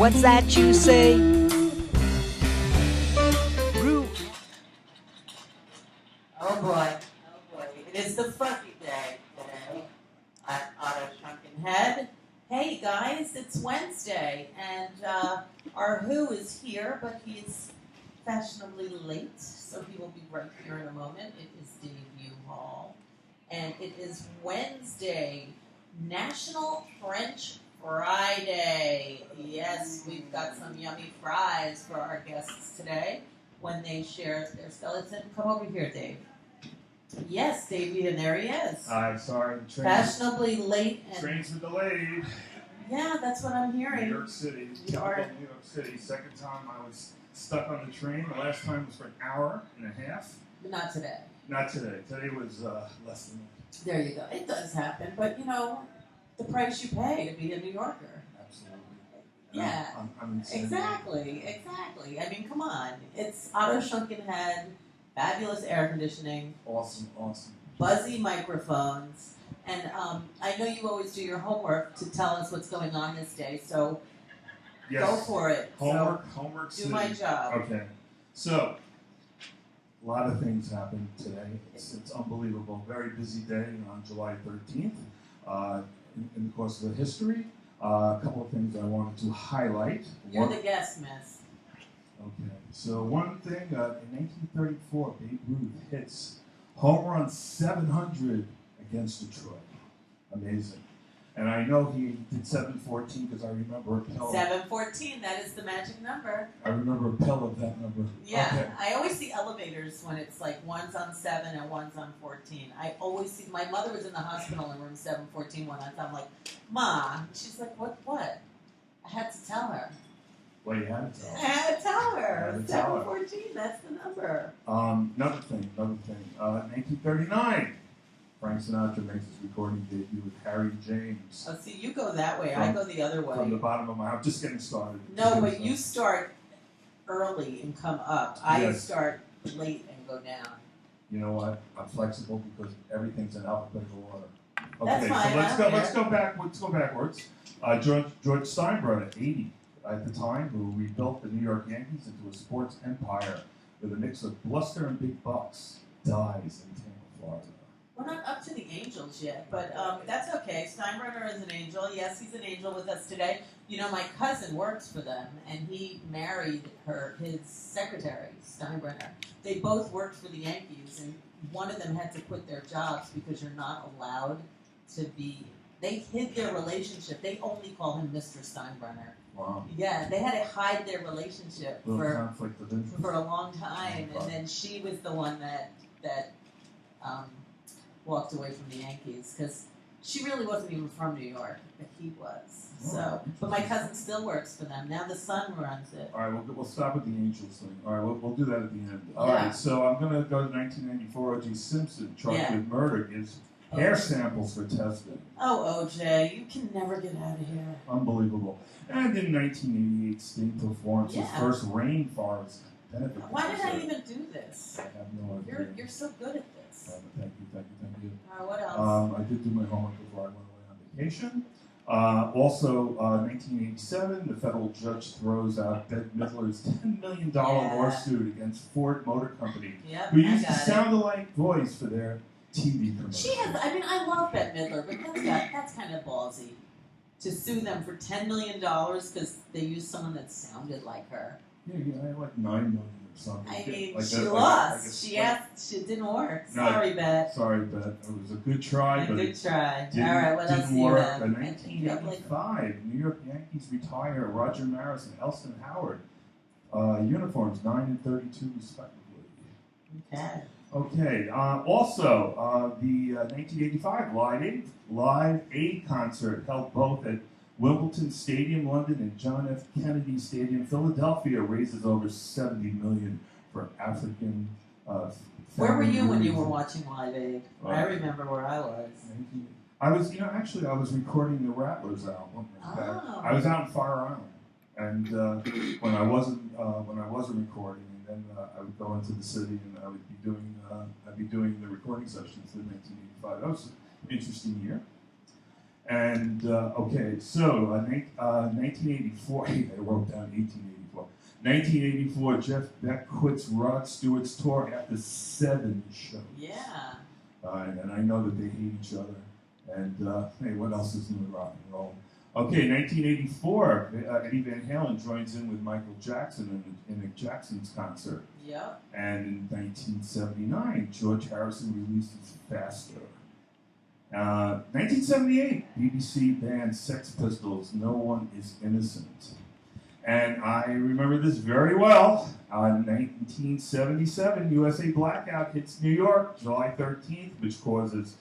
What's that you say? Rew. Oh boy, it is the funky day today on a shrunken head. Hey guys, it's Wednesday, and our Who is here, but he's fashionably late, so he will be right here in a moment. It is Rew Who, and it is Wednesday, National French Friday. Yes, we've got some yummy fries for our guests today when they share their skeleton. Come over here, Dave. Yes, Davey, and there he is. Hi, sorry, the Fashionably late and trains were delayed. yeah, that's what I'm hearing. New York City, typical New York City. Second time I was stuck on the train. The last time was for an hour and a half. Not today. Not today. Today was less than that. There you go. It does happen, but you know, the price you pay to be a New Yorker. Absolutely. Yeah. I'm Exactly. I mean, come on. It's auto shrunken head, fabulous air conditioning, Awesome. buzzy microphones, and I know you always do your homework to tell us what's going on this day, so Yes. go for it. Homework Do city. my job. Okay. So, a lot of things happened today. It's unbelievable. Very busy day on July 13th. In the course of the history, a couple of things I wanted to highlight. You're the guest, miss. Okay, so one thing, in 1934, Babe Ruth hits home run 700 against Detroit. Amazing. And I know he did 714 because I remember a pill. 714, that is the magic number. I remember a pill of that number. Yeah, Okay. I always see elevators when it's like one's on 7 and one's on 14. I always see, my mother was in the hospital in room 714 one time. I'm like, Ma. She's like, what? I had to tell her. Well, you had to tell. I had to tell her. You had to tell her. 714, that's the number. Another thing. 1939, Frank Sinatra makes his recording debut with Harry James. Oh, see, you go that way. I go the other way. From the bottom of my house, just getting started. No, but you start early and come up. I Yes. start late and go down. You know what? I'm flexible because everything's in alphabetical order. That's Okay, fine, so I don't let's go backwards. George Steinbrenner, 80 at the time, who rebuilt the New York Yankees into a sports empire with a mix of bluster and big bucks, dies in Tampa, Florida. We're not up to the angels yet, but that's okay. Steinbrenner is an angel. Yes, he's an angel with us today. You know, my cousin works for them, and he married his secretary, Steinbrenner. They both worked for the Yankees, and one of them had to quit their jobs because you're not allowed to be. They hid their relationship. They only call him Mr. Steinbrenner. Wow. Yeah, they had to hide their relationship Conflict of interest. for a long time, and then she was the one that walked away from the Yankees because she really wasn't even from New York, but he was. So, but my cousin still works for them. Now the son runs it. All right, we'll stop with the Angels thing. All right, we'll do that at the end. All Yeah. right, so I'm going to go to 1994. O.J. Simpson, charged Yeah. with murder, gives hair samples for testing. Oh, OJ, you can never get out of here. Unbelievable. And in 1988, Sting performs his first rainforest benefit. Why did I even do this? I have no idea. You're so good at this. Thank you. What else? I did do my homework before I went away on vacation. Also, 1987, the federal judge throws out Bette Midler's $10 million lawsuit against Ford Motor Company, Yep, who used I the got it. sound-alike voice for their TV commercials. She has. I mean, I love Bette Midler, but that's kind of ballsy to sue them for $10 million because they used someone that sounded like her. Yeah, I had like $9 million or something. I mean, Like she that, lost. like she asked. It didn't work. No, Sorry, Bette. Sorry, Bette. It was a good try, but Good try. didn't, All right, what else didn't do you work. have? In 1985, New York Yankees retire Roger Maris and Elston Howard. Uniforms 9 and 32 respectively. Okay. Okay. Also, the 1985 Live Aid concert held both at Wimbledon Stadium, London, and John F. Kennedy Stadium, Philadelphia, raises over $70 million for African. Where were you when you families. were watching Live Aid? I remember where I was. I was, actually, I was recording the Rattlers album. Oh. I was out in Fire Island, and when I wasn't recording, and then I would go into the city, and I would be doing the recording sessions in 1985. That was an interesting year. And okay, so 1984. I wrote down 1884. 1984. Jeff Beck quits Rod Stewart's tour after 7 shows. Yeah. And I know that they hate each other. And hey, what else is new in rock and roll? Okay, 1984. Eddie Van Halen joins in with Michael Jackson in a Jackson's concert. Yep. And in 1979, George Harrison releases Faster. 1978, BBC band Sex Pistols, No One Is Innocent. And I remember this very well. 1977, USA blackout hits New York, July 13th, which causes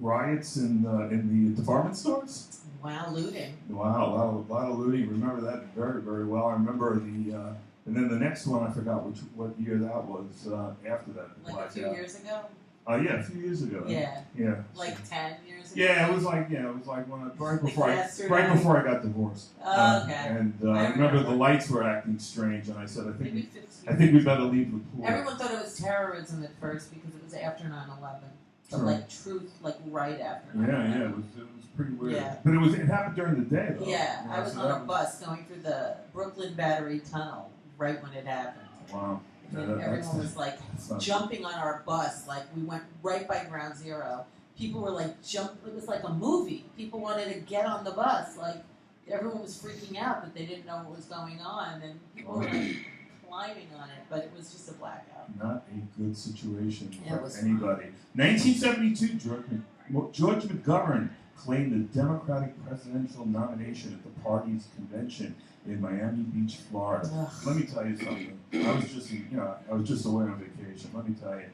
riots in the department stores. Wow, looting. Wow, a lot of looting. Remember that very, very well. I remember and then the next one, I forgot what year that was after that. The Like a few years ago? Yeah, a few years ago. Yeah. Yeah. Like 10 years ago? Yeah, it was like right before I got divorced. Oh, okay. And I remember the lights were acting strange, and I said, Maybe 15. I think we better leave the pool. Everyone thought it was terrorism at first because it was after 9/11. But Sure. like truth, like right after 9/11. Yeah, it was pretty weird. Yeah. But it happened during the day though. Yeah, You know, I was so on that a bus going through the Brooklyn Battery Tunnel right when it happened. Wow. And everyone was like not- jumping on our bus, like we went right by Ground Zero. People were like it was like a movie. People wanted to get on the bus, like everyone was freaking out that they didn't know what was going on, and people were like climbing on it, but it was just a blackout. Not a good situation Yeah, it for was anybody. 1972, George McGovern claimed the Democratic presidential nomination at the party's convention in Miami Beach, Florida. Ugh. Let me tell you something. I was just away on vacation. Let me tell you,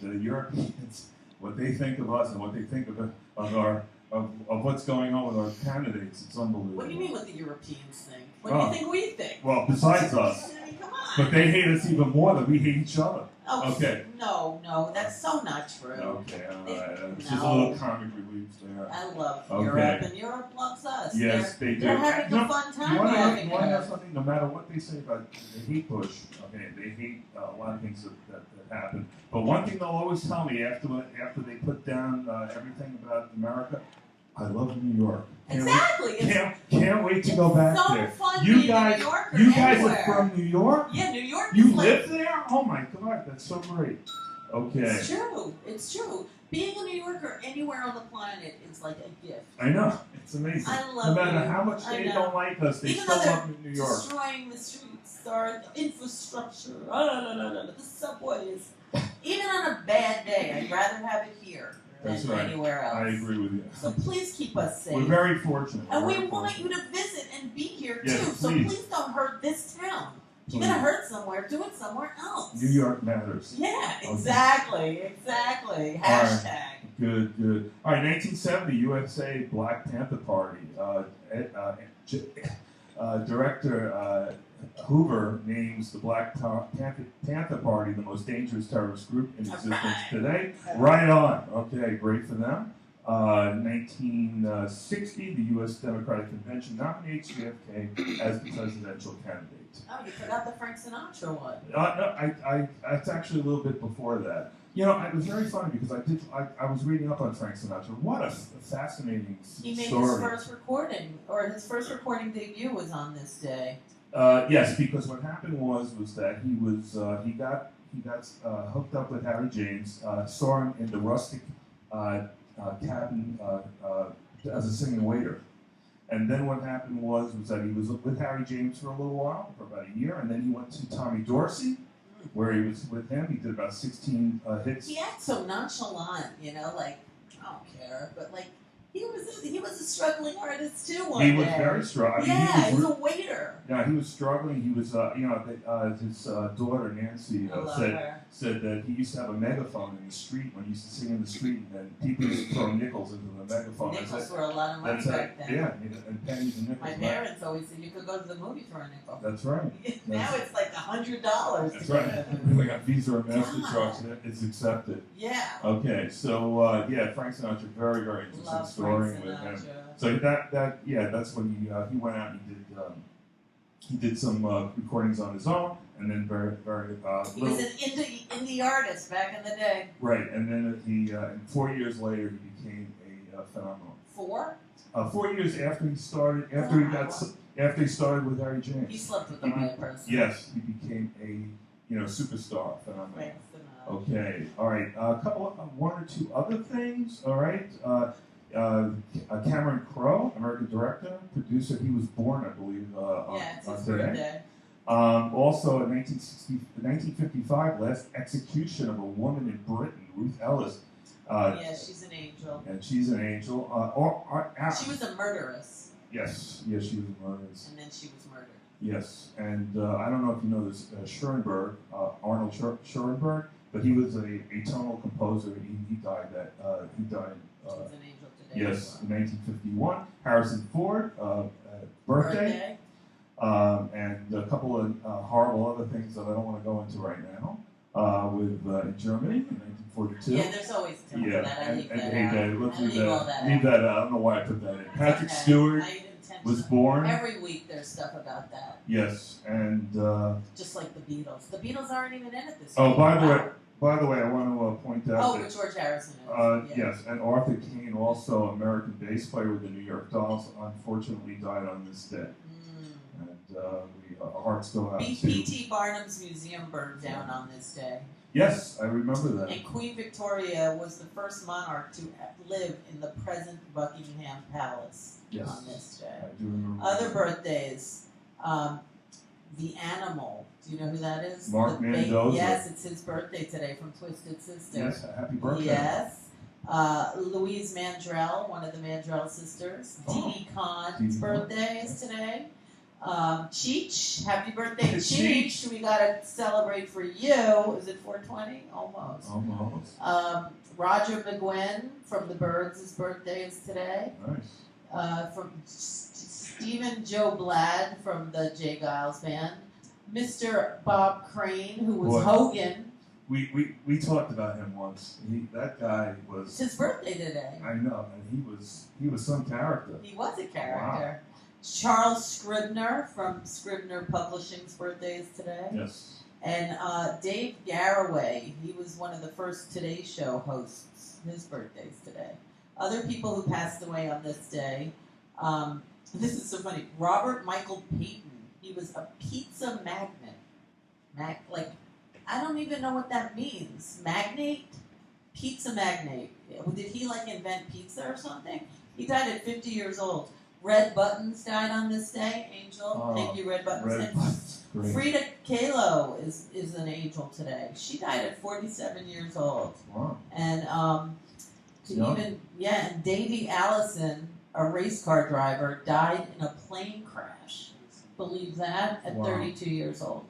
the Europeans, what they think of us and what they think of what's going on with our candidates, it's unbelievable. What do you mean what the Europeans think? What Oh. do you think we think? Well, besides us, I mean, come on. but they hate us even more than we hate each other. Oh, Okay. No, that's so not true. Okay, all right. It's just a No. little comic relief there. I love Okay. Europe, and Europe loves us. Yes, they do. They're having You a fun You time want having to know us. something? No matter what they say about they hate Bush, okay, they hate a lot of things that happen. But one thing they'll always tell me after they put down everything about America, I love New York. Exactly. Can't wait to go back so there. fun You being guys, a New Yorker you guys anywhere. are from New York. Yeah, New York. You is live there? Oh my God, that's so great. Okay. It's true. It's true. Being a New Yorker anywhere on the planet is like a gift. I know. It's amazing. I love No matter you. how much I they know. don't like us, they Even still though they're love New York. destroying the streets, our infrastructure, the subways. Even on a bad day, I'd rather have it here than That's right. anywhere else. I agree with you. So please keep us safe. We're very fortunate. And we Very want fortunate. you to visit and be here Yes, too. So please. please don't hurt this town. If you're Please. gonna hurt somewhere, do it somewhere else. New York matters. Yeah, Okay. exactly. All right. Hashtag. Good. All right, 1970, USA Black Panther Party. Director Hoover names the Black Panther Party the most dangerous terrorist group in existence today. Right on. Okay, great for them. 1960, the U.S. Democratic Convention nominates JFK as the presidential candidate. Oh, you forgot the Frank Sinatra one. No, it's actually a little bit before that. You know, it was very funny because I was reading up on Frank Sinatra. What a fascinating He made story. his first recording, or his first recording debut was on this day. Yes, because what happened was that he got hooked up with Harry James, saw him in the rustic cabin as a singing waiter. And then what happened was that he was with Harry James for a little while, for about a year, and then he went to Tommy Dorsey, where he was with him. He did about 16 hits. He acts so nonchalant, like I don't care, but like he was a struggling artist too. One He was day. very struggling. Yeah, he was a waiter. Yeah, he was struggling. He was, his daughter Nancy I love her. said that he used to have a megaphone in the street when he used to sing in the street, and then people used to throw nickels into the megaphone. Nickels were a lot of money back then. Yeah, and pennies and nickels. My parents always said you could go to the movie for a nickel. That's right. Now it's like $100. That's right. They got Visa or MasterCard. It's accepted. Yeah. Okay, so Frank Sinatra, very, very interesting Love story Frank with him. Sinatra. So that's when he went out and he did some recordings on his own, and then very He was an indie artist back in the day. right, and then and 4 years later he became phenomenal. 4? 4 years after he started, after he started with Harry James. He slept with the right person. Yes, he became a superstar. Phenomenal. Right. Okay, all right. One or two other things. All right. Cameron Crowe, American director, producer. He was born, I believe, It's on his today. birthday. Also, in 1955, last execution of a woman in Britain, Ruth Ellis. She's an angel. And she's an angel. She was a murderess. Yes, she was a murderess. And then she was murdered. Yes, and I don't know if you know this, Schoenberg, Arnold Schoenberg, but he was a tonal composer. He died She's an angel today. Yes, in 1951. Harrison Ford, birthday. And a couple of horrible other things that I don't want to go into right now. In Germany in 1942. Yeah, there's always time for that. I leave that out. Let's I leave leave all that. that Leave out. that out. I don't know why I put that in. Patrick Stewart was born. Every week there's stuff about that. Yes, and just like the Beatles. The Beatles aren't even in it this year. week. By the way, I want to point out that George Harrison is. Yes, and Arthur Kane, also American bass player with the New York Dolls, unfortunately died on this day. And our hearts go out to P.T. Barnum's museum burned down on this day. Yes, I remember that. And Queen Victoria was the first monarch to live in the present Buckingham Palace on this day. I do remember. Other birthdays, The Animal. Do you know who that is? Mark Mendoza. Yes, it's his birthday today from Twisted Sister. Yes, happy birthday. Yes. Louise Mandrell, one of the Mandrell sisters. Dee Khan's birthday is today. Cheech, happy birthday, Cheech. We got to celebrate for you. Is it 420? Almost. Roger McGuinn from the Byrds' birthday is today. Nice. From Stephen Joe Bladd from the J. Giles Band. Mr. Bob Crane, who was Hogan. We talked about him once. That guy was. It's his birthday today. I know, and he was some character. He was a character. Wow. Charles Scribner from Scribner Publishing's birthday is today. Yes. And Dave Garroway, he was one of the first Today Show hosts. His birthday's today. Other people who passed away on this day. This is so funny. Robert Michael Peyton. He was a pizza magnate. I don't even know what that means. Magnate? Pizza magnate. Did he invent pizza or something? He died at 50 years old. Red Buttons died on this day. Angel. Thank you, Red Buttons. Frida Kahlo is an angel today. She died at 47 years old. Wow. And and Davey Allison, a race car driver, died in a plane crash. Believe that? At 32 years old.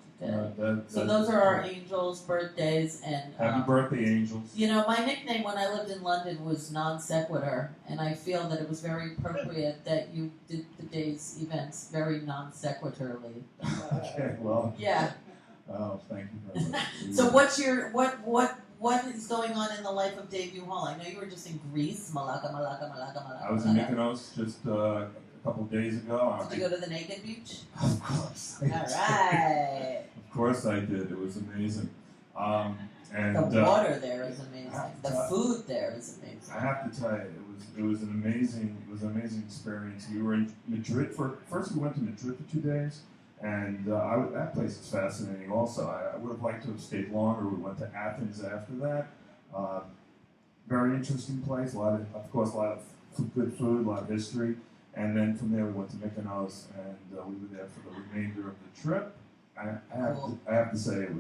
So those are our angels' birthdays. And happy birthday, angels. You know, my nickname when I lived in London was Non Sequitur, and I feel that it was very appropriate that you did the day's events very non sequiturly. Okay, well. Yeah. Oh, thank you very much. So what is going on in the life of Dave U. Hall? I know you were just in Greece. Malaka. I was in Mykonos just a couple of days ago. Did you go to the naked beach? Of course. All right. Of course I did. It was amazing. And the water there is amazing. The food there is amazing. I have to tell you, it was an amazing experience. We were in Madrid first. We went to Madrid for 2 days, and that place is fascinating. Also, I would have liked to have stayed longer. We went to Athens after that. Very interesting place. A lot of good food, a lot of history. And then from there we went to Mykonos, and we were there for the remainder of the trip. I have to say it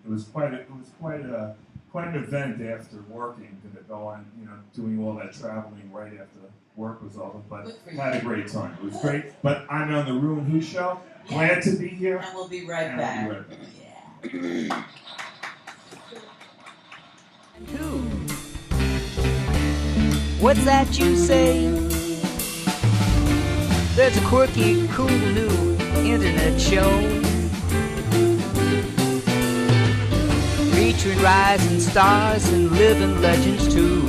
was quite an event after working to go on, doing all that traveling right after work was over. But had a great time. It was great. But I'm on the Rew Who show. Glad to be here. And we'll be right back. Yeah. Who? What's that you say? There's a quirky, cool new internet show featuring rising stars and living legends too.